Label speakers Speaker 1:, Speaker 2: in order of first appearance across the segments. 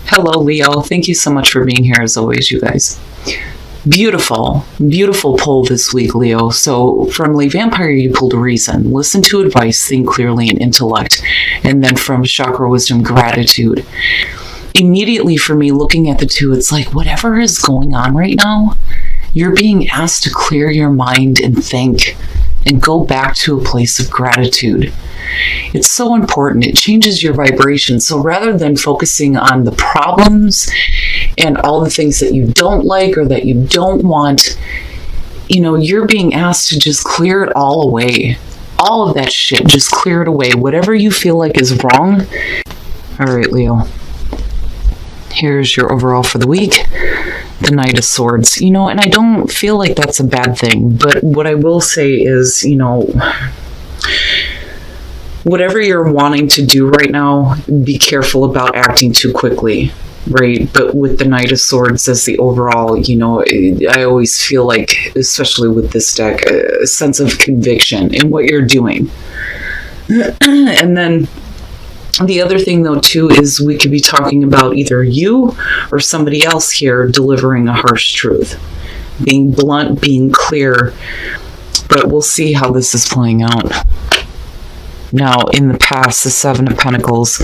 Speaker 1: Hello, Leo. Thank you so much for being here as always, you guys. Beautiful, beautiful pull this week, Leo. So from Lay Vampire, you pulled reason, listen to advice, think clearly, and intellect. And then from Chakra Wisdom, gratitude. Immediately for me, looking at the two, it's like whatever is going on right now, you're being asked to clear your mind and think and go back to a place of gratitude. It's so important. It changes your vibration. So rather than focusing on the problems and all the things that you don't like or that you don't want, you're being asked to just clear it all away. All of that shit, just clear it away. Whatever you feel like is wrong. All right, Leo. Here's your overall for the week. The Knight of Swords. And I don't feel like that's a bad thing. But what I will say is, whatever you're wanting to do right now, be careful about acting too quickly, right? But with the Knight of Swords as the overall, I always feel like, especially with this deck, a sense of conviction in what you're doing. And then the other thing, though, too, is we could be talking about either you or somebody else here delivering a harsh truth, being blunt, being clear, but we'll see how this is playing out. Now, in the past, the Seven of Pentacles,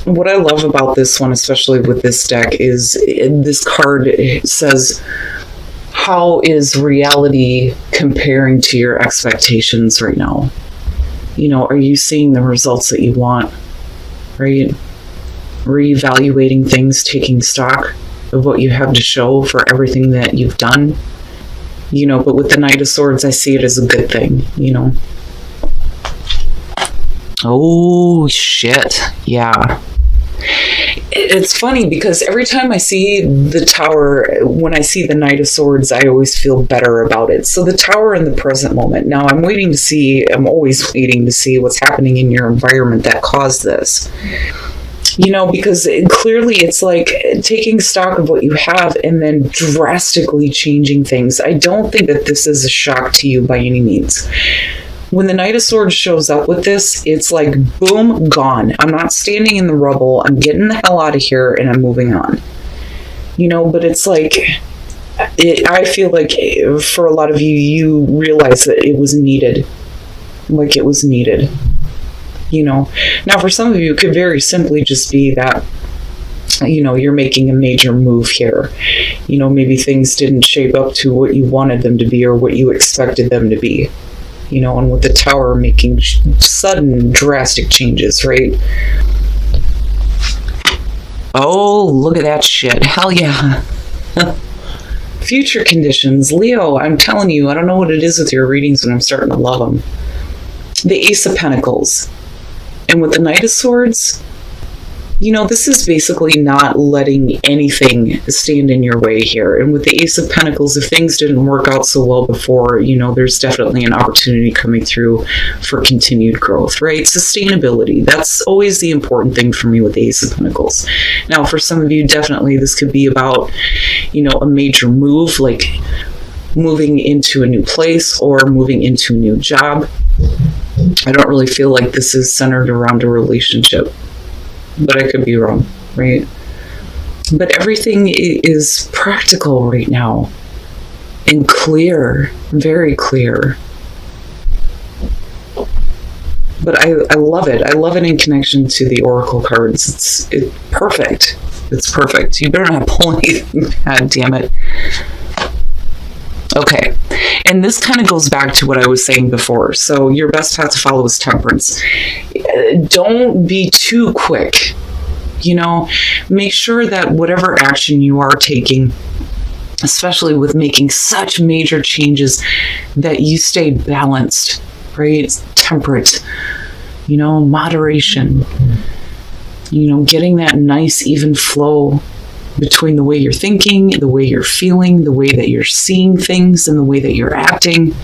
Speaker 1: what I love about this one, especially with this deck, is this card says, how is reality comparing to your expectations right now? Are you seeing the results that you want, right? Reevaluating things, taking stock of what you have to show for everything that you've done, but with the Knight of Swords, I see it as a good thing, Oh, shit. Yeah. It's funny because every time I see the Tower, when I see the Knight of Swords, I always feel better about it. So the Tower in the present moment. Now I'm always waiting to see what's happening in your environment that caused this. Because clearly it's like taking stock of what you have and then drastically changing things. I don't think that this is a shock to you by any means. When the Knight of Swords shows up with this, it's like, boom, gone. I'm not standing in the rubble. I'm getting the hell out of here and I'm moving on. But it's like, I feel like for a lot of you, you realize that it was needed. Like it was needed. Now for some of you, it could very simply just be that, you're making a major move here. Maybe things didn't shape up to what you wanted them to be or what you expected them to be. And with the Tower making sudden, drastic changes, right? Oh, look at that shit. Hell yeah. Future conditions. Leo, I'm telling you, I don't know what it is with your readings, but I'm starting to love them. The Ace of Pentacles. And with the Knight of Swords, this is basically not letting anything stand in your way here. And with the Ace of Pentacles, if things didn't work out so well before, there's definitely an opportunity coming through for continued growth, right? Sustainability. That's always the important thing for me with the Ace of Pentacles. Now, for some of you, definitely this could be about, a major move, like moving into a new place or moving into a new job. I don't really feel like this is centered around a relationship. But I could be wrong, right? But everything is practical right now and clear, very clear. But I love it. I love it in connection to the Oracle cards. It's perfect. It's perfect. You better not pull anything. God damn it. Okay. And this kind of goes back to what I was saying before. So your best path to follow is temperance. Don't be too quick. Make sure that whatever action you are taking, especially with making such major changes, that you stay balanced, right? Temperate, moderation, getting that nice even flow between the way you're thinking, the way you're feeling, the way that you're seeing things, and the way that you're acting.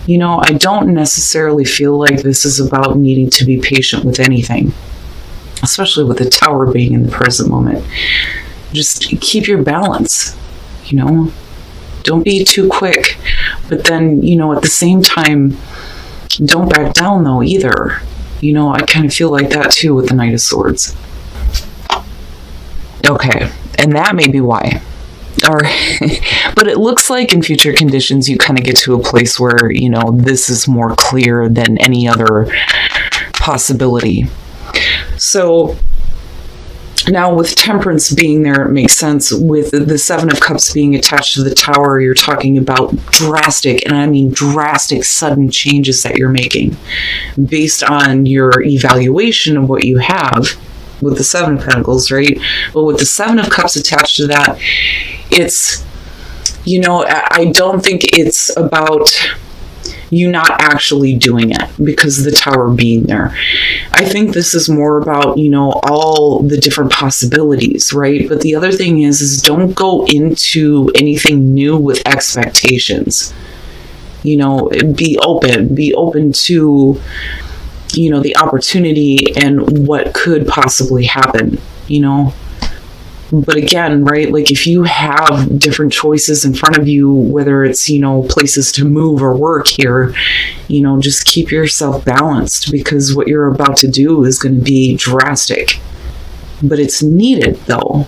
Speaker 1: I don't necessarily feel like this is about needing to be patient with anything, especially with the Tower being in the present moment. Just keep your balance, Don't be too quick. But then, at the same time, don't back down, though, either. I kind of feel like that, too, with the Knight of Swords. Okay, and that may be why. Or, but it looks like in future conditions you kind of get to a place where, this is more clear than any other possibility. So now with Temperance being there, it makes sense. With the Seven of Cups being attached to the Tower, you're talking about drastic, and I mean drastic, sudden changes that you're making based on your evaluation of what you have with the Seven of Pentacles, right? But with the Seven of Cups attached to that, it's, I don't think it's about you not actually doing it because the Tower being there. I think this is more about, all the different possibilities, right? But the other thing is don't go into anything new with expectations. Be open to, the opportunity and what could possibly happen, But again, right, like if you have different choices in front of you, whether it's, places to move or work here, just keep yourself balanced because what you're about to do is going to be drastic. But it's needed, though.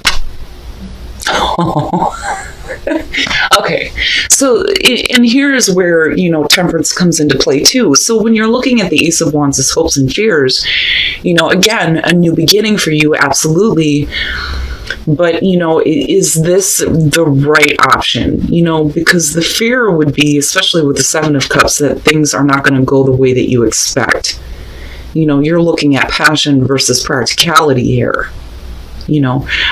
Speaker 1: Okay, so and here's where Temperance comes into play too. So when you're looking at the Ace of Wands as hopes and fears, again, a new beginning for you, absolutely. But is this the right option? Because the fear would be, especially with the Seven of Cups, that things are not going to go the way that you expect. You're looking at passion versus practicality here.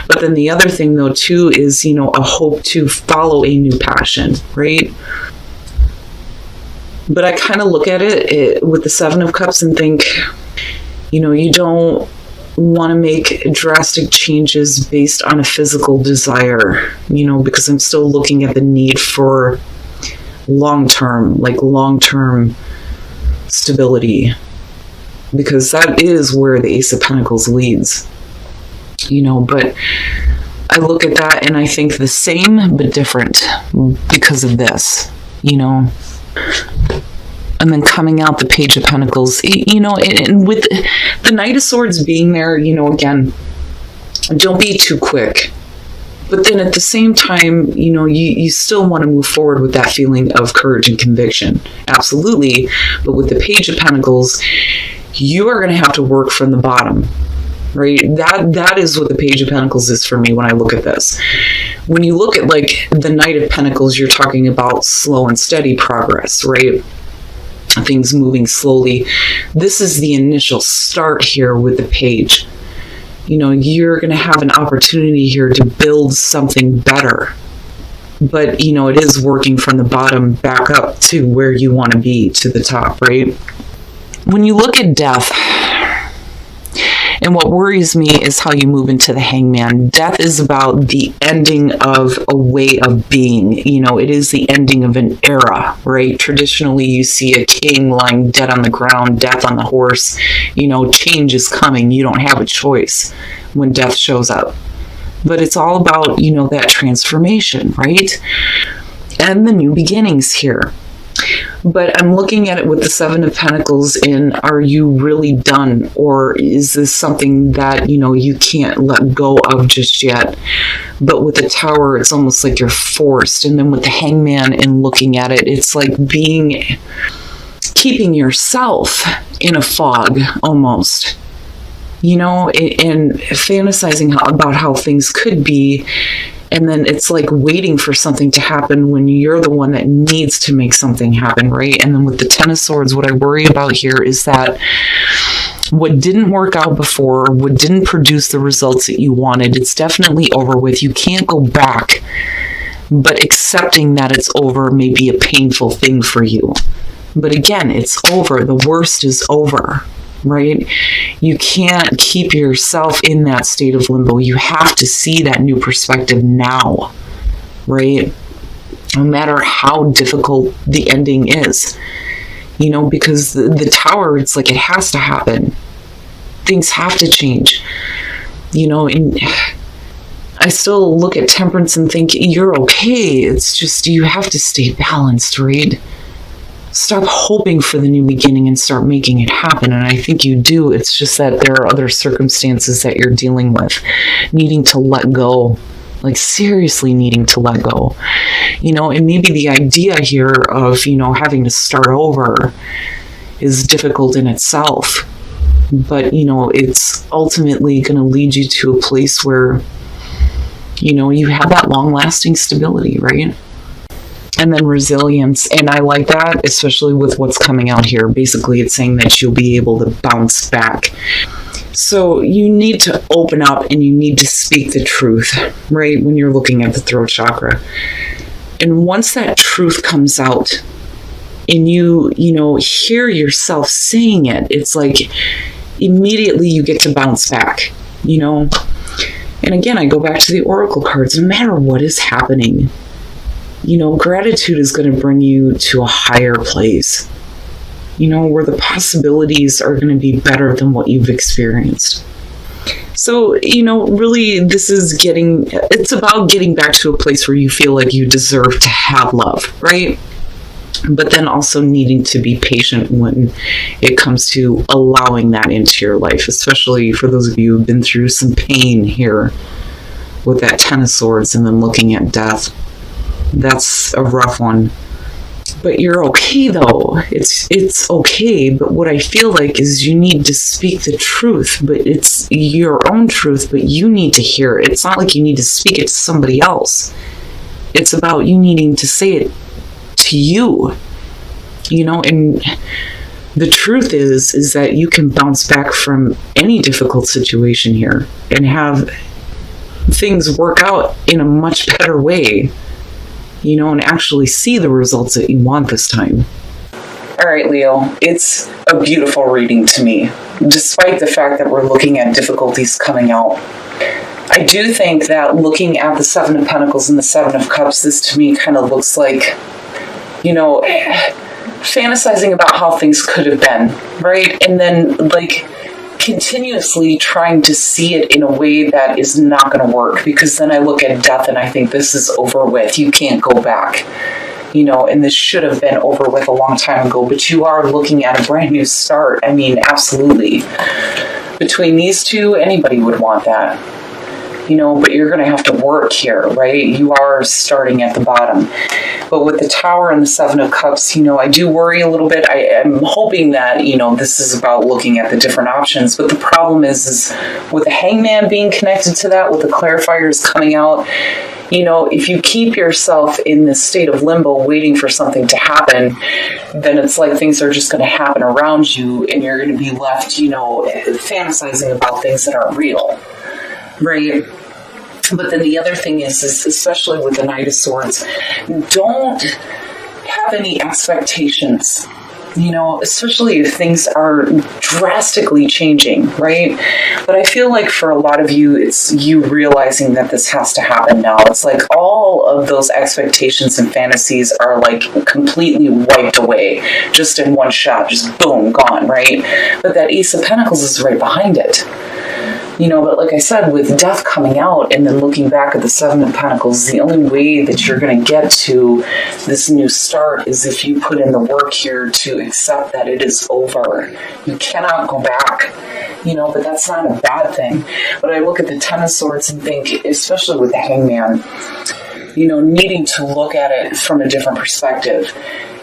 Speaker 1: But then the other thing though too is, a hope to follow a new passion, right? But I kind of look at it with the Seven of Cups and think, you don't want to make drastic changes based on a physical desire, because I'm still looking at the need for long-term stability, because that is where the Ace of Pentacles leads. But I look at that and I think the same but different because of this, And then coming out the Page of Pentacles, and with the Knight of Swords being there, again, don't be too quick. But then at the same time, you still want to move forward with that feeling of courage and conviction. Absolutely. But with the Page of Pentacles, you are going to have to work from the bottom. Right? That is what the Page of Pentacles is for me when I look at this. When you look at like the Knight of Pentacles, you're talking about slow and steady progress, right? Things moving slowly. This is the initial start here with the Page. You're going to have an opportunity here to build something better. But, it is working from the bottom back up to where you want to be, to the top, right? When you look at Death, and what worries me is how you move into the Hangman. Death is about the ending of a way of being. It is the ending of an era, right? Traditionally, you see a king lying dead on the ground, death on the horse. Change is coming. You don't have a choice when death shows up. But it's all about, that transformation, right? And the new beginnings here. But I'm looking at it with the Seven of Pentacles in, are you really done? Or is this something that, you can't let go of just yet? But with the Tower, it's almost like you're forced. And then with the Hangman and looking at it, it's like keeping yourself in a fog almost. And fantasizing about how things could be. And then it's like waiting for something to happen when you're the one that needs to make something happen, right? And then with the Ten of Swords, what I worry about here is that what didn't work out before, what didn't produce the results that you wanted, it's definitely over with. You can't go back. But accepting that it's over may be a painful thing for you. But again, it's over. The worst is over. Right? You can't keep yourself in that state of limbo. You have to see that new perspective now, right? No matter how difficult the ending is, because the Tower, it's like it has to happen. Things have to change, and I still look at Temperance and think, you're okay. It's just, you have to stay balanced, right? Stop hoping for the new beginning and start making it happen. And I think you do. It's just that there are other circumstances that you're dealing with, needing to let go, like seriously needing to let go. And maybe the idea here of, having to start over is difficult in itself. But, it's ultimately going to lead you to a place where, you have that long-lasting stability, right? And then resilience. And I like that, especially with what's coming out here. Basically, it's saying that you'll be able to bounce back. So you need to open up and you need to speak the truth, right? When you're looking at the throat chakra. And once that truth comes out and you hear yourself saying it, it's like immediately you get to bounce back, And again, I go back to the oracle cards. No matter what is happening, gratitude is going to bring you to a higher place, where the possibilities are going to be better than what you've experienced. So, really, it's about getting back to a place where you feel like you deserve to have love, right? But then also needing to be patient when it comes to allowing that into your life, especially for those of you who've been through some pain here with that Ten of Swords and then looking at death. That's a rough one. But you're okay, though. It's okay. But what I feel like is you need to speak the truth, but it's your own truth, but you need to hear it. It's not like you need to speak it to somebody else. It's about you needing to say it to you, and the truth is that you can bounce back from any difficult situation here and have things work out in a much better way, and actually see the results that you want this time. All right, Leo, it's a beautiful reading to me, despite the fact that we're looking at difficulties coming out. I do think that looking at the Seven of Pentacles and the Seven of Cups, this to me kind of looks like, fantasizing about how things could have been, right? And then, continuously trying to see it in a way that is not going to work, because then I look at death and I think this is over with. You can't go back, and this should have been over with a long time ago, but you are looking at a brand new start. I mean, absolutely. Between these two, anybody would want that. But you're going to have to work here, right? You are starting at the bottom. But with the Tower and the Seven of Cups, I do worry a little bit. I am hoping that, this is about looking at the different options. But the problem is with the Hangman being connected to that, with the clarifiers coming out, if you keep yourself in this state of limbo waiting for something to happen, then it's like things are just going to happen around you and you're going to be left, fantasizing about things that aren't real, right? But then the other thing is especially with the Knight of Swords, don't have any expectations, especially if things are drastically changing, right? But I feel like for a lot of you, it's you realizing that this has to happen now. It's like all of those expectations and fantasies are like completely wiped away just in one shot, just boom, gone, right? But that Ace of Pentacles is right behind it. But like I said, with death coming out and then looking back at the Seven of Pentacles, the only way that you're going to get to this new start is if you put in the work here to accept that it is over. You cannot go back, but that's not a bad thing. But I look at the Ten of Swords and think, especially with the Hangman, needing to look at it from a different perspective.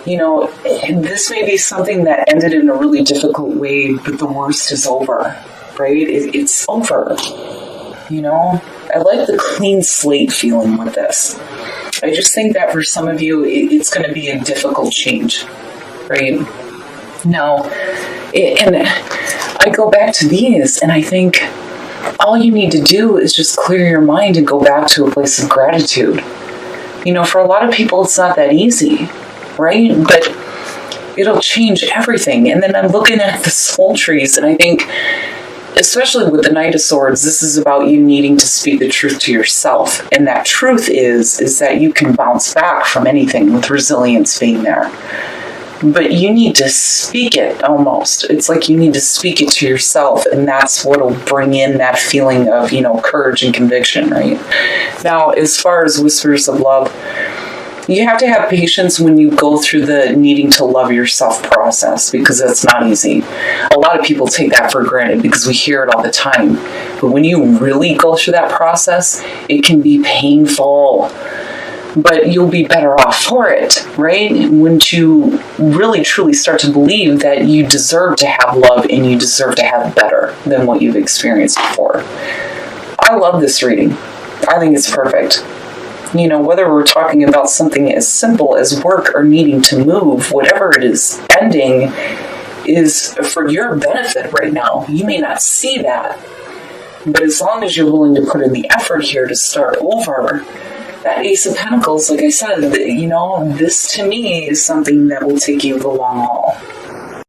Speaker 1: This may be something that ended in a really difficult way, but the worst is over. Right? It's over. I like the clean slate feeling with this. I just think that for some of you, it's going to be a difficult change, right? Now, and I go back to these and I think all you need to do is just clear your mind and go back to a place of gratitude. For a lot of people, it's not that easy, right? But it'll change everything. And then I'm looking at the soul trees and I think, especially with the Knight of Swords, this is about you needing to speak the truth to yourself. And that truth is that you can bounce back from anything with resilience being there. But you need to speak it almost. It's like you need to speak it to yourself. And that's what will bring in that feeling of, courage and conviction, right? Now, as far as Whispers of Love, You have to have patience when you go through the needing to love yourself process, because that's not easy. A lot of people take that for granted because we hear it all the time. But when you really go through that process, it can be painful. But you'll be better off for it, right? When you really truly start to believe that you deserve to have love and you deserve to have better than what you've experienced before. I love this reading. I think it's perfect. You know, whether we're talking about something as simple as work or needing to move, whatever it is, ending is for your benefit right now. You may not see that, but as long as you're willing to put in the effort here to start over, that Ace of Pentacles, like I said, you know, this to me is something that will take you the long haul.